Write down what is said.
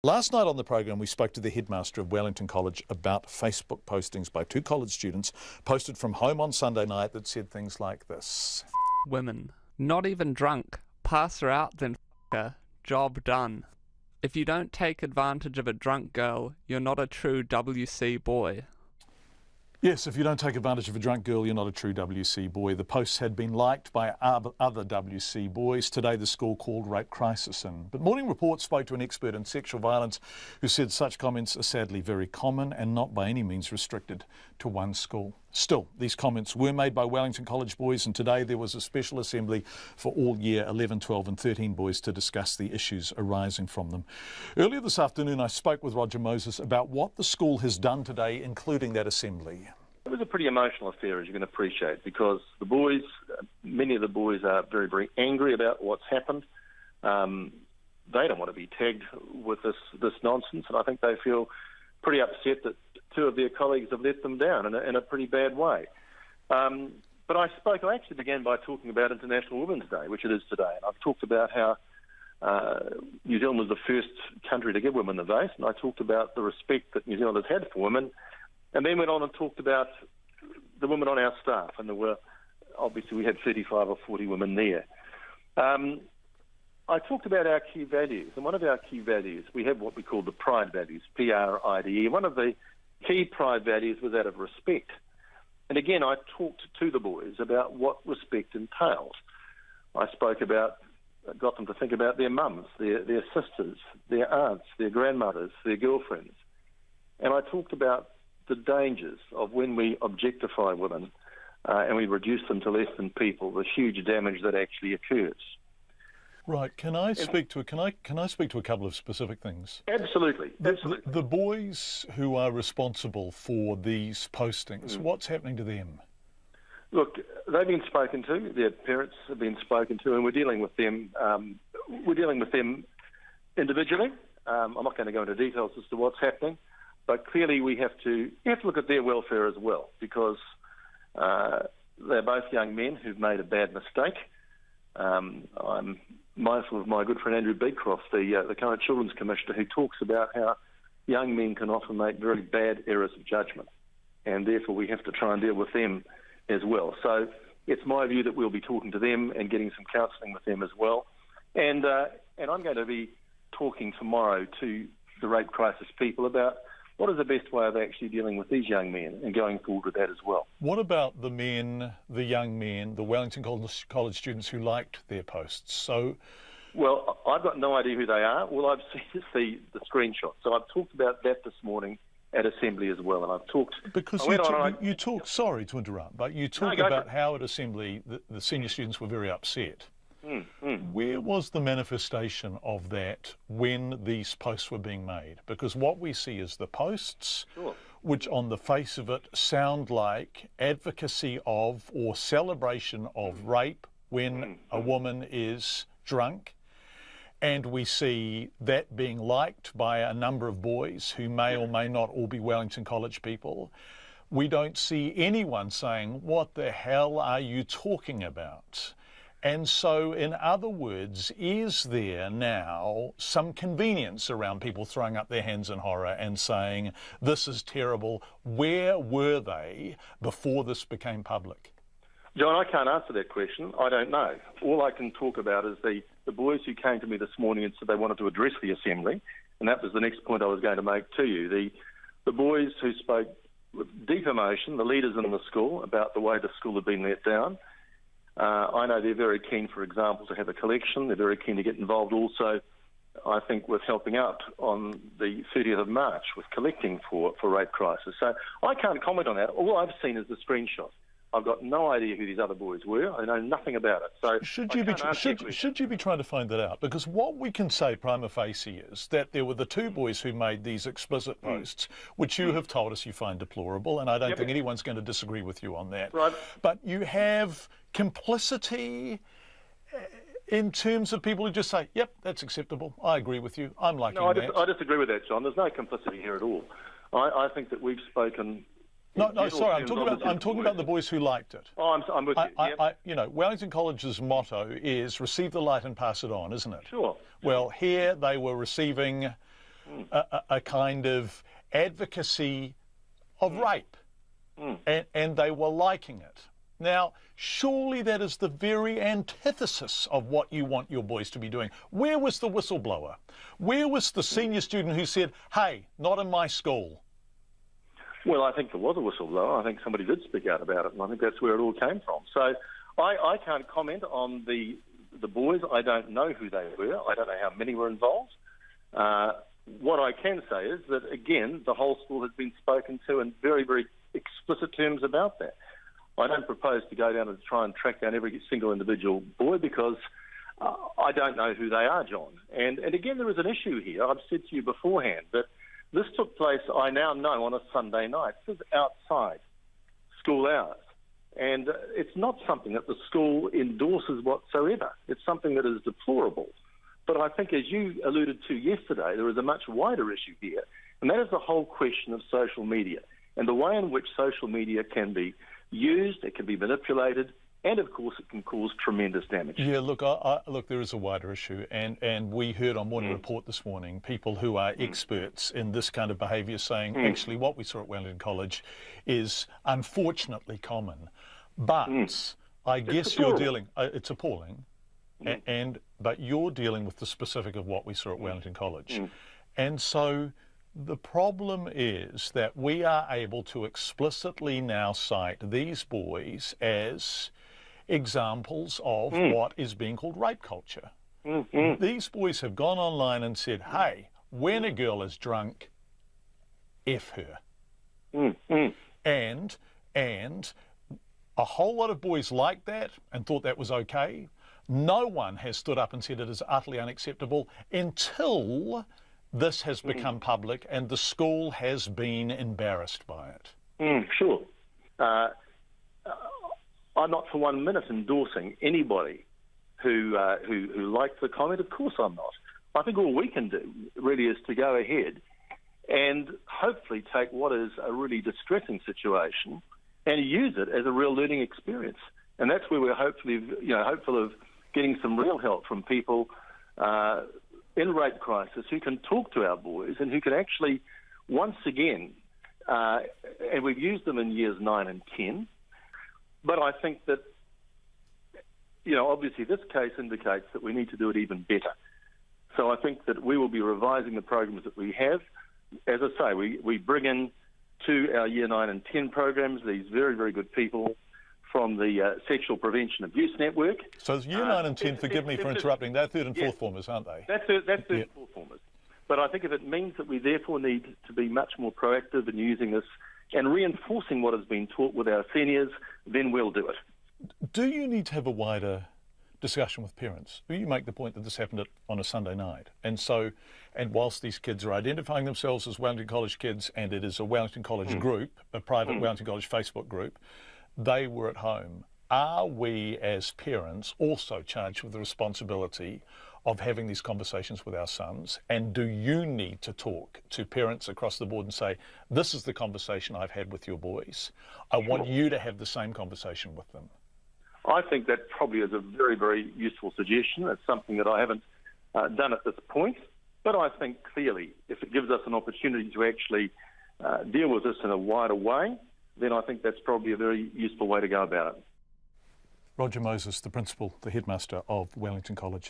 Last night on the program, we spoke to the headmaster of Wellington College about Facebook postings by two college students posted from home on Sunday night that said things like this. Women. Not even drunk. Pass her out, then her. Job done. If you don't take advantage of a drunk girl, you're not a true WC boy. Yes, if you don't take advantage of a drunk girl, you're not a true WC boy. The posts had been liked by other WC boys. Today the school called rape crisis in. But Morning Report spoke to an expert in sexual violence who said such comments are sadly very common and not by any means restricted to one school. Still, these comments were made by Wellington College boys, and today there was a special assembly for all year 11, 12 and 13 boys to discuss the issues arising from them. Earlier this afternoon I spoke with Roger Moses about what the school has done today, including that assembly. It was a pretty emotional affair, as you can appreciate, because the boys, many of the boys are very, very angry about what's happened. They don't want to be tagged with this nonsense, and I think they feel pretty upset that two of their colleagues have let them down in a pretty bad way. But I actually began by talking about International Women's Day, which it is today, and I've talked about how New Zealand was the first country to give women the vote, and I talked about the respect that New Zealand has had for women, and then went on and talked about the women on our staff, and there were, obviously we had 35 or 40 women there. I talked about our key values, and one of our key values, we have what we call the pride values, Pride. One of the key pride values was that of respect. And again, I talked to the boys about what respect entails. I got them to think about their mums, their sisters, their aunts, their grandmothers, their girlfriends. And I talked about the dangers of when we objectify women and we reduce them to less than people, the huge damage that actually occurs. Right. Can I speak to a couple of specific things? Absolutely. The boys who are responsible for these postings, what's happening to them? Look, they've been spoken to. Their parents have been spoken to, and we're dealing with them. We're dealing with them individually. I'm not going to go into details as to what's happening, but clearly we have to look at their welfare as well, because they're both young men who've made a bad mistake. I'm mindful of my good friend Andrew Beecroft, the current Children's Commissioner, who talks about how young men can often make very bad errors of judgment, and therefore we have to try and deal with them as well. So it's my view that we'll be talking to them and getting some counselling with them as well. And I'm going to be talking tomorrow to the rape crisis people about what is the best way of actually dealing with these young men and going forward with that as well. What about the young men, the Wellington College students who liked their posts? Well, I've got no idea who they are. All I've seen is the screenshot. So I've talked about that this morning at Assembly as well, and I've talked... Because you talked, sorry to interrupt, but you talked about how at Assembly the senior students were very upset. Where was the manifestation of that when these posts were being made? Because what we see is the posts, which on the face of it sound like advocacy of or celebration of rape when a woman is drunk. And we see that being liked by a number of boys who may or may not all be Wellington College people. We don't see anyone saying, what the hell are you talking about? And so, in other words, is there now some convenience around people throwing up their hands in horror and saying, this is terrible? Where were they before this became public? John, I can't answer that question. I don't know. All I can talk about is the boys who came to me this morning and said they wanted to address the Assembly, and that was the next point I was going to make to you. The boys who spoke with deep emotion, the leaders in the school, about the way the school had been let down. I know they're very keen, for example, to have a collection. They're very keen to get involved also, I think, with helping out on the 30th of March with collecting for rape crisis. So I can't comment on that. All I've seen is the screenshot. I've got no idea who these other boys were. I know nothing about it. So should you be trying to find that out? Because what we can say prima facie is that there were the two boys who made these explicit posts, which you have told us you find deplorable, and I don't think anyone's going to disagree with you on that. Right. But you have complicity in terms of people who just say, yep, that's acceptable. I agree with you. I'm liking that. No, I disagree with that, John. There's no complicity here at all. I think that we've spoken... No, sorry, I'm talking about the boys who liked it. Oh, I'm with you. You know, Wellington College's motto is receive the light and pass it on, isn't it? Sure. Well, here they were receiving a kind of advocacy of rape, and they were liking it. Now, surely that is the very antithesis of what you want your boys to be doing. Where was the whistleblower? Where was the senior student who said, hey, not in my school? Well, I think there was a whistleblower. I think somebody did speak out about it, and I think that's where it all came from. So I can't comment on the boys. I don't know who they were. I don't know how many were involved. What I can say is that, again, the whole school has been spoken to in very, very explicit terms about that. I don't propose to go down and try and track down every single individual boy because I don't know who they are, John. And again, there is an issue here. I've said to you beforehand that this took place, I now know, on a Sunday night. This is outside school hours. And it's not something that the school endorses whatsoever. It's something that is deplorable. But I think, as you alluded to yesterday, there is a much wider issue here, and that is the whole question of social media and the way in which social media can be used, it can be manipulated, and of course it can cause tremendous damage. Yeah, look, look, there is a wider issue, and we heard on Morning Report this morning people who are experts in this kind of behaviour saying actually what we saw at Wellington College is unfortunately common, but I guess you're dealing, it's appalling, but you're dealing with the specific of what we saw at Wellington College. And so the problem is that we are able to explicitly now cite these boys as examples of what is being called rape culture. These boys have gone online and said, hey, when a girl is drunk, F her. And a whole lot of boys liked that and thought that was okay. No one has stood up and said it is utterly unacceptable until this has become public and the school has been embarrassed by it. Sure. I'm not for 1 minute endorsing anybody who liked the comment. Of course I'm not. I think all we can do really is to go ahead and hopefully take what is a really distressing situation and use it as a real learning experience. And that's where we're hopeful of getting some real help from people in rape crisis who can talk to our boys and who can actually, once again, and we've used them in years 9 and 10, but I think that, obviously this case indicates that we need to do it even better. So I think that we will be revising the programs that we have. As I say, we bring in to our year 9 and 10 programs these very, very good people from the Sexual Prevention Abuse Network. So year 9 and 10, forgive me for interrupting, they're third and fourth formers, aren't they? That's third and fourth formers. But I think if it means that we therefore need to be much more proactive in using this and reinforcing what has been taught with our seniors, then we'll do it. Do you need to have a wider discussion with parents? You make the point that this happened on a Sunday night. And whilst these kids are identifying themselves as Wellington College kids, and it is a Wellington College group, a private Wellington College Facebook group, they were at home. Are we as parents also charged with the responsibility of having these conversations with our sons? And do you need to talk to parents across the board and say, this is the conversation I've had with your boys. I want you to have the same conversation with them. I think that probably is a very, very useful suggestion. It's something that I haven't done at this point. But I think clearly if it gives us an opportunity to actually deal with this in a wider way, then I think that's probably a very useful way to go about it. Roger Moses, the principal, the headmaster of Wellington College.